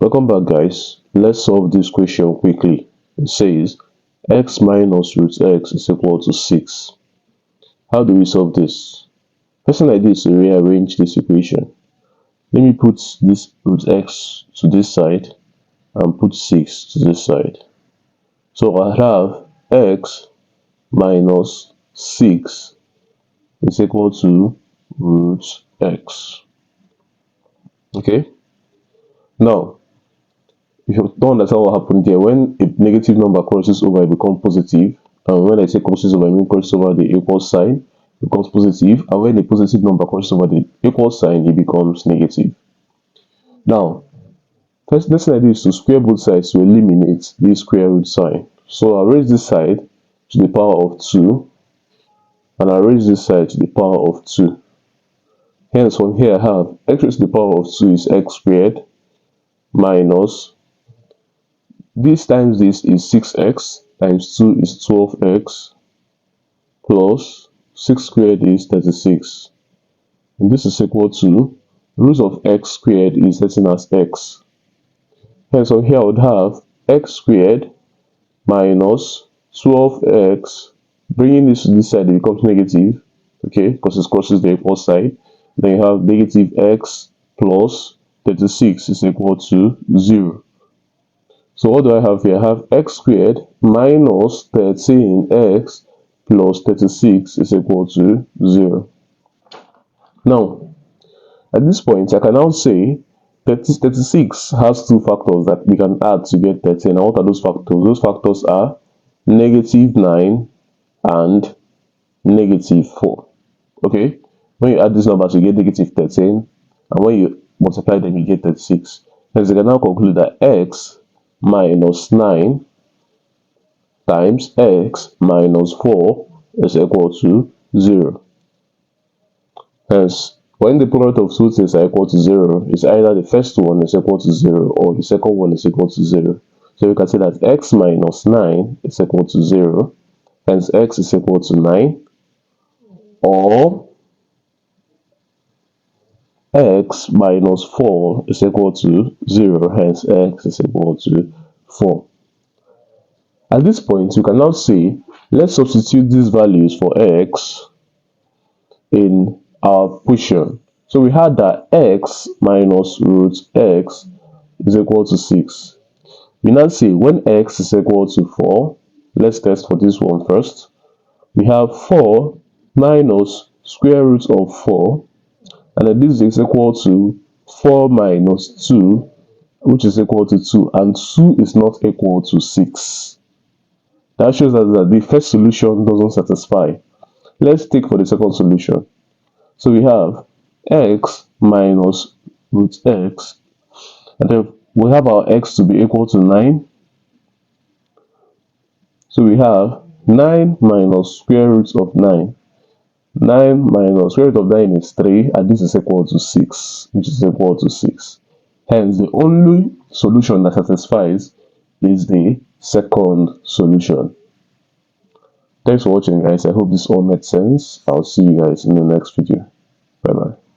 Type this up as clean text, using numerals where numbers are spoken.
Welcome back, guys. Let's solve this question quickly. It says x minus root x is equal to 6. How do we solve this? First thing I do is to rearrange this equation. Let me put this root x to this side and put 6 to this side. So I have x minus 6 is equal to root x. Okay? Now, if you don't understand what happened there, when a negative number crosses over, it becomes positive. And when I say crosses over, I mean crosses over the equal sign, it becomes positive. And when a positive number crosses over the equal sign, it becomes negative. Now, first thing I do is to square both sides to eliminate the square root sign. So I'll raise this side to the power of 2, and I'll raise this side to the power of 2. Hence, from here I have x raised to the power of 2 is x squared minus this times this is 6x times 2 is 12x plus 6 squared is 36. And this is equal to root of x squared is written as x. And so here I would have x squared minus 12x, bringing this to this side, it becomes negative, okay, because it crosses the equal side. Then you have negative x plus 36 is equal to 0. So what do I have here? I have x squared minus 13x plus 36 is equal to 0. Now, at this point, I can now say 36 has two factors that we can add to get 13. And what are those factors? Those factors are negative 9 and negative 4. Okay? When you add these numbers, you get negative 13. And when you multiply them, you get 36. Hence, you can now conclude that x minus 9 times x minus 4 is equal to 0. Hence, when the product of two things are equal to 0, it's either the first one is equal to 0 or the second one is equal to 0. So we can say that x minus 9 is equal to 0, hence x is equal to 9, or x minus 4 is equal to 0, hence x is equal to 4. At this point, you can now say, let's substitute these values for x in our equation. So we had that x minus root x is equal to 6. We now say when x is equal to 4, let's test for this one first. We have 4 minus square root of 4, and then this is equal to 4 minus 2, which is equal to 2, and 2 is not equal to 6. That shows us that the first solution doesn't satisfy. Let's take for the second solution. So we have x minus root x, and then we have our x to be equal to 9. So we have 9 minus square root of 9. 9 minus square root of 9 is 3, and this is equal to 6, which is equal to 6. Hence, the only solution that satisfies is the second solution. Thanks for watching, guys. I hope this all made sense. I'll see you guys in the next video. Bye bye.